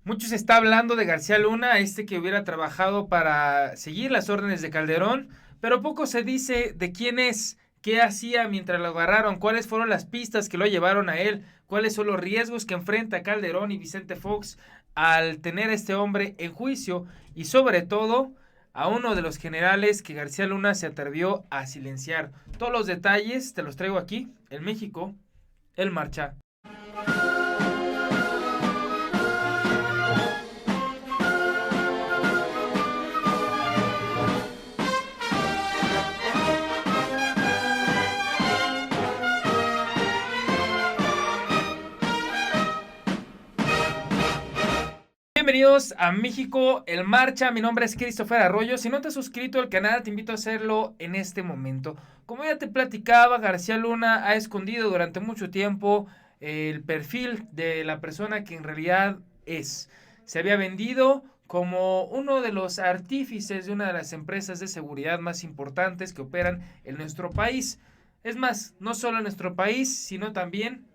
Mucho se está hablando de García Luna, que hubiera trabajado para seguir las órdenes de Calderón, pero poco se dice de quién es, qué hacía mientras lo agarraron, cuáles fueron las pistas que lo llevaron a él, cuáles son los riesgos que enfrenta Calderón y Vicente Fox al tener a este hombre en juicio y sobre todo a uno de los generales que García Luna se atrevió a silenciar. Todos los detalles te los traigo aquí, en México, el marcha. Bienvenidos a México, el Marcha. Mi nombre es Christopher Arroyo. Si no te has suscrito al canal, te invito a hacerlo en este momento. Como ya te platicaba, García Luna ha escondido durante mucho tiempo el perfil de la persona que en realidad es. Se había vendido como uno de los artífices de una de las empresas de seguridad más importantes que operan en nuestro país. Es más, no solo en nuestro país, sino también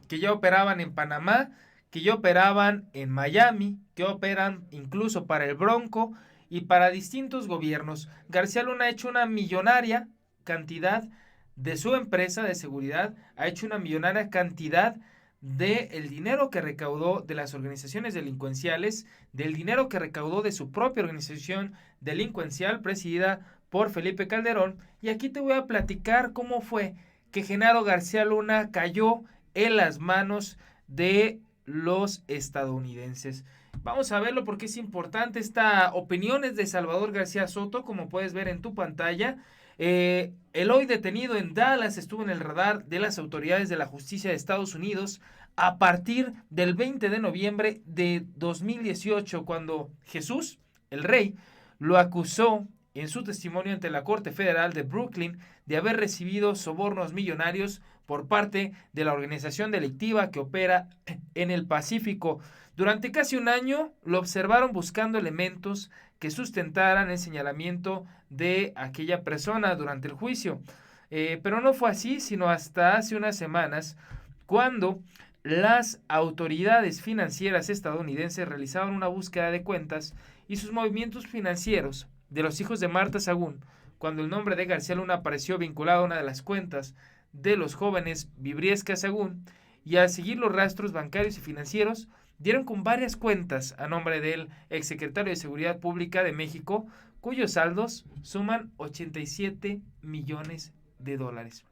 que ya operaban en Panamá, que ya operaban en Miami, que operan incluso para el Bronco y para distintos gobiernos. García Luna ha hecho una millonaria cantidad de su empresa de seguridad, ha hecho una millonaria cantidad de el dinero que recaudó de las organizaciones delincuenciales, del dinero que recaudó de su propia organización delincuencial presidida por Felipe Calderón. Y aquí te voy a platicar cómo fue que Genaro García Luna cayó en las manos de los estadounidenses. Vamos a verlo porque es importante. Esta opinión es de Salvador García Soto, como puedes ver en tu pantalla. El hoy detenido en Dallas estuvo en el radar de las autoridades de la justicia de Estados Unidos a partir del 20 de noviembre de 2018, cuando Jesús, el rey, lo acusó en su testimonio ante la Corte Federal de Brooklyn de haber recibido sobornos millonarios por parte de la organización delictiva que opera en el Pacífico. Durante casi un año lo observaron buscando elementos que sustentaran el señalamiento de aquella persona durante el juicio. Pero no fue así, sino hasta hace unas semanas, cuando las autoridades financieras estadounidenses realizaban una búsqueda de cuentas y sus movimientos financieros de los hijos de Marta Sagún, cuando el nombre de García Luna apareció vinculado a una de las cuentas de los jóvenes Vibriesca Sagún, y al seguir los rastros bancarios y financieros, dieron con varias cuentas a nombre del exsecretario de Seguridad Pública de México, cuyos saldos suman 87 millones de dólares.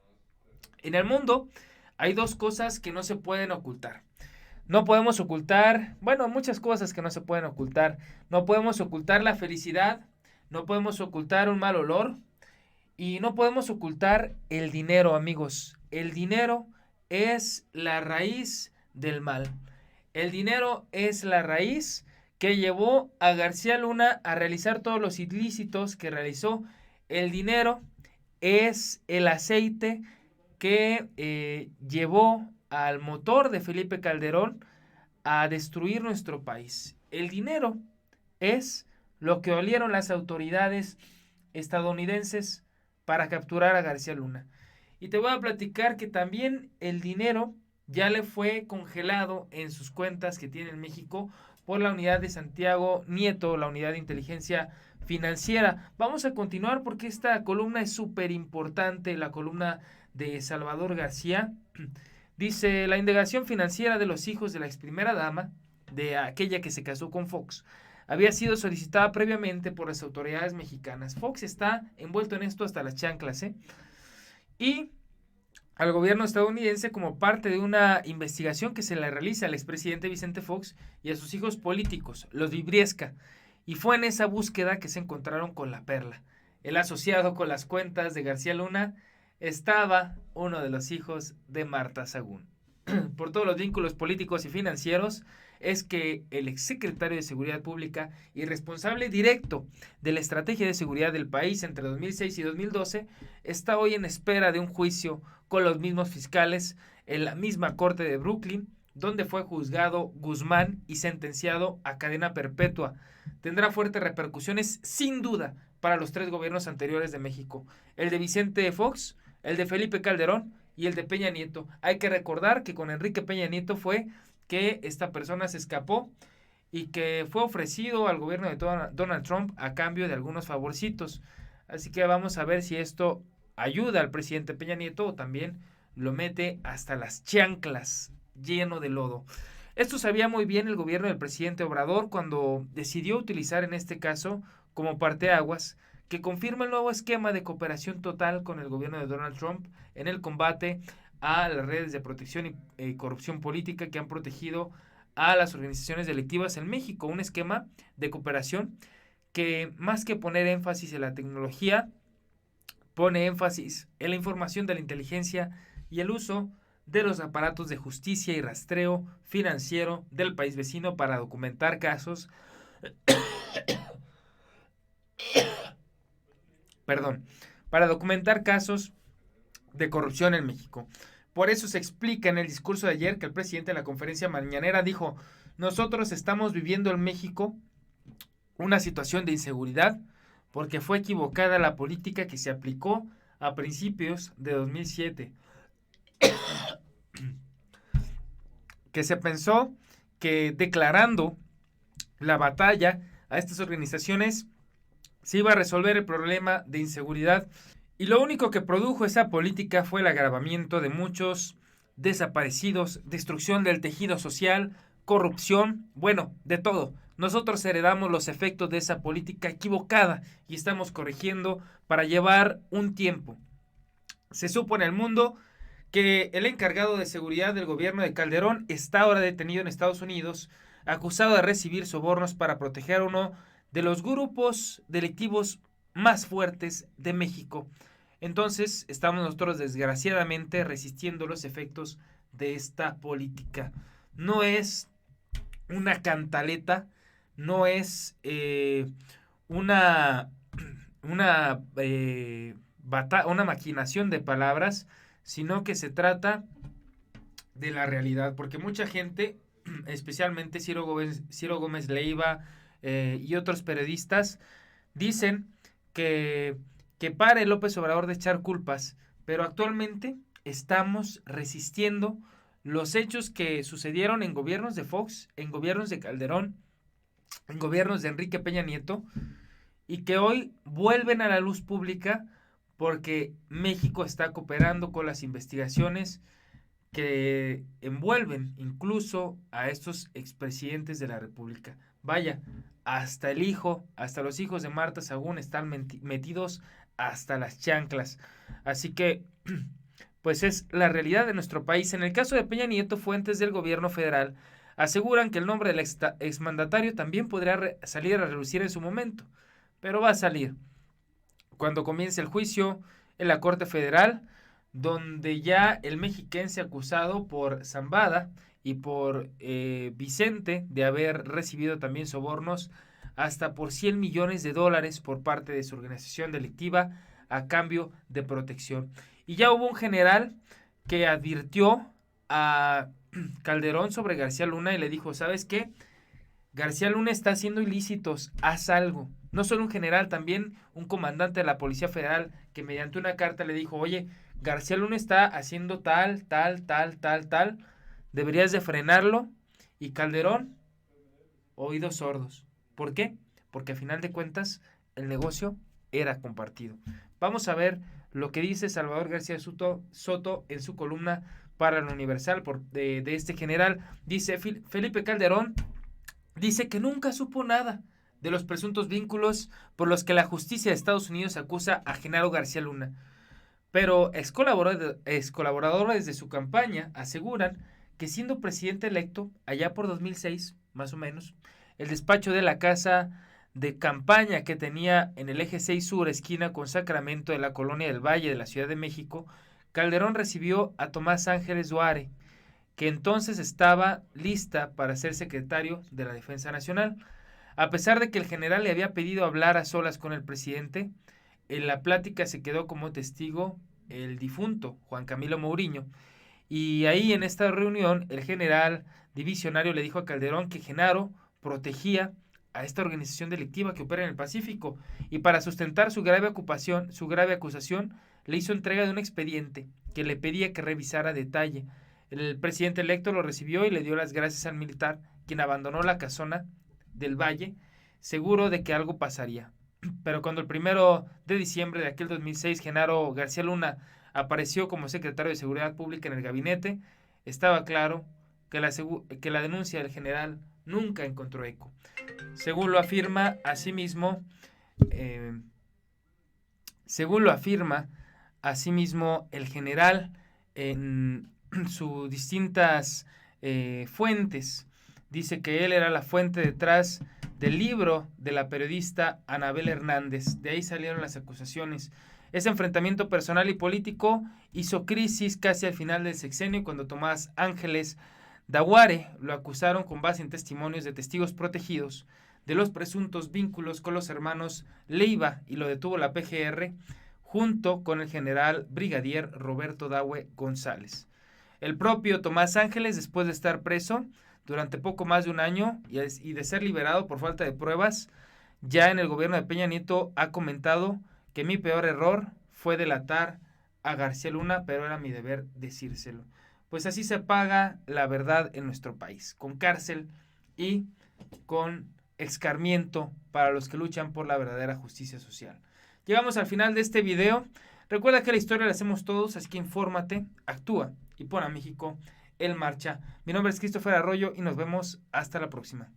En el mundo hay dos cosas que no se pueden ocultar. No podemos ocultar, bueno, muchas cosas que no se pueden ocultar. No podemos ocultar la felicidad, no podemos ocultar un mal olor y no podemos ocultar el dinero, amigos. El dinero es la raíz del mal. El dinero es la raíz que llevó a García Luna a realizar todos los ilícitos que realizó. El dinero es el aceite que llevó al motor de Felipe Calderón a destruir nuestro país. El dinero es lo que olieron las autoridades estadounidenses para capturar a García Luna. Y te voy a platicar que también el dinero ya le fue congelado en sus cuentas que tiene en México por la unidad de Santiago Nieto, la unidad de inteligencia financiera. Vamos a continuar porque esta columna es súper importante, la columna de Salvador García. Dice, la indagación financiera de los hijos de la ex primera dama, de aquella que se casó con Fox, había sido solicitada previamente por las autoridades mexicanas. Fox está envuelto en esto hasta las chanclas, ¿eh? Y al gobierno estadounidense como parte de una investigación que se le realiza al expresidente Vicente Fox y a sus hijos políticos, los Vibriesca. Y fue en esa búsqueda que se encontraron con la perla. El asociado con las cuentas de García Luna estaba uno de los hijos de Marta Sagún. Por todos los vínculos políticos y financieros, es que el exsecretario de Seguridad Pública y responsable directo de la estrategia de seguridad del país entre 2006 y 2012 está hoy en espera de un juicio con los mismos fiscales en la misma corte de Brooklyn, donde fue juzgado Guzmán y sentenciado a cadena perpetua. Tendrá fuertes repercusiones, sin duda, para los tres gobiernos anteriores de México: el de Vicente Fox, el de Felipe Calderón y el de Peña Nieto. Hay que recordar que con Enrique Peña Nieto fue que esta persona se escapó y que fue ofrecido al gobierno de Donald Trump a cambio de algunos favorcitos. Así que vamos a ver si esto ayuda al presidente Peña Nieto o también lo mete hasta las chanclas, lleno de lodo. Esto sabía muy bien el gobierno del presidente Obrador cuando decidió utilizar en este caso como parteaguas que confirma el nuevo esquema de cooperación total con el gobierno de Donald Trump en el combate a las redes de protección y corrupción política que han protegido a las organizaciones delictivas en México. Un esquema de cooperación que más que poner énfasis en la tecnología, pone énfasis en la información de la inteligencia y el uso de los aparatos de justicia y rastreo financiero del país vecino para documentar casos, para documentar casos de corrupción en México. Por eso se explica en el discurso de ayer que el presidente de la conferencia mañanera dijo: nosotros estamos viviendo en México una situación de inseguridad porque fue equivocada la política que se aplicó a principios de 2007, que se pensó que declarando la batalla a estas organizaciones se iba a resolver el problema de inseguridad, y lo único que produjo esa política fue el agravamiento de muchos desaparecidos, destrucción del tejido social, corrupción, bueno, de todo. Nosotros heredamos los efectos de esa política equivocada y estamos corrigiendo para llevar un tiempo. Se supo en el mundo que el encargado de seguridad del gobierno de Calderón está ahora detenido en Estados Unidos, acusado de recibir sobornos para proteger a uno de los grupos delictivos más fuertes de México. Entonces, estamos nosotros desgraciadamente resistiendo los efectos de esta política. No es una cantaleta, no es una maquinación de palabras, sino que se trata de la realidad, porque mucha gente, especialmente Ciro Gómez Leiva y otros periodistas, dicen que pare López Obrador de echar culpas, pero actualmente estamos resistiendo los hechos que sucedieron en gobiernos de Fox, en gobiernos de Calderón, en gobiernos de Enrique Peña Nieto, y que hoy vuelven a la luz pública porque México está cooperando con las investigaciones que envuelven incluso a estos expresidentes de la República. Vaya, hasta los hijos de Marta Sagún están metidos hasta las chanclas. Así que, pues es la realidad de nuestro país. En el caso de Peña Nieto, fuentes del gobierno federal aseguran que el nombre del exmandatario también podría salir a relucir en su momento, pero va a salir cuando comience el juicio en la Corte Federal, donde ya el mexiquense acusado por Zambada y por Vicente de haber recibido también sobornos hasta por $100 millones por parte de su organización delictiva a cambio de protección. Y ya hubo un general que advirtió a Calderón sobre García Luna y le dijo: ¿sabes qué? García Luna está haciendo ilícitos, haz algo. No solo un general, también un comandante de la Policía Federal que mediante una carta le dijo: oye, García Luna está haciendo tal, deberías de frenarlo. Y Calderón, oídos sordos. ¿Por qué? Porque a final de cuentas el negocio era compartido. Vamos a ver lo que dice Salvador García Soto en su columna para el Universal de este general. Dice: Felipe Calderón dice que nunca supo nada de los presuntos vínculos por los que la justicia de Estados Unidos acusa a Genaro García Luna. Pero ex colaboradores de su campaña aseguran que siendo presidente electo, allá por 2006, más o menos, el despacho de la casa de campaña que tenía en el eje 6 sur, esquina con Sacramento de la Colonia del Valle de la Ciudad de México, Calderón recibió a Tomás Ángeles Duare, que entonces estaba lista para ser secretario de la Defensa Nacional. A pesar de que el general le había pedido hablar a solas con el presidente, en la plática se quedó como testigo el difunto Juan Camilo Mourinho. Y ahí en esta reunión el general divisionario le dijo a Calderón que Genaro protegía a esta organización delictiva que opera en el Pacífico, y para sustentar su grave acusación le hizo entrega de un expediente que le pedía que revisara a detalle. El presidente electo lo recibió y le dio las gracias al militar, quien abandonó la casona del Valle, seguro de que algo pasaría. Pero cuando el 1 de diciembre de aquel 2006 Genaro García Luna apareció como secretario de Seguridad Pública en el gabinete, estaba claro que la denuncia del general nunca encontró eco. Según lo afirma eh, asimismo el general en sus distintas fuentes, dice que él era la fuente detrás del libro de la periodista Anabel Hernández. De ahí salieron las acusaciones. Ese enfrentamiento personal y político hizo crisis casi al final del sexenio, cuando Tomás Ángeles Daguare lo acusaron con base en testimonios de testigos protegidos de los presuntos vínculos con los hermanos Leiva, y lo detuvo la PGR junto con el general brigadier Roberto Dawe González. El propio Tomás Ángeles, después de estar preso durante poco más de un año y de ser liberado por falta de pruebas, ya en el gobierno de Peña Nieto ha comentado que mi peor error fue delatar a García Luna, pero era mi deber decírselo. Pues así se paga la verdad en nuestro país, con cárcel y con escarmiento para los que luchan por la verdadera justicia social. Llegamos al final de este video. Recuerda que la historia la hacemos todos, así que infórmate, actúa y pon a México en marcha. Mi nombre es Christopher Arroyo y nos vemos hasta la próxima.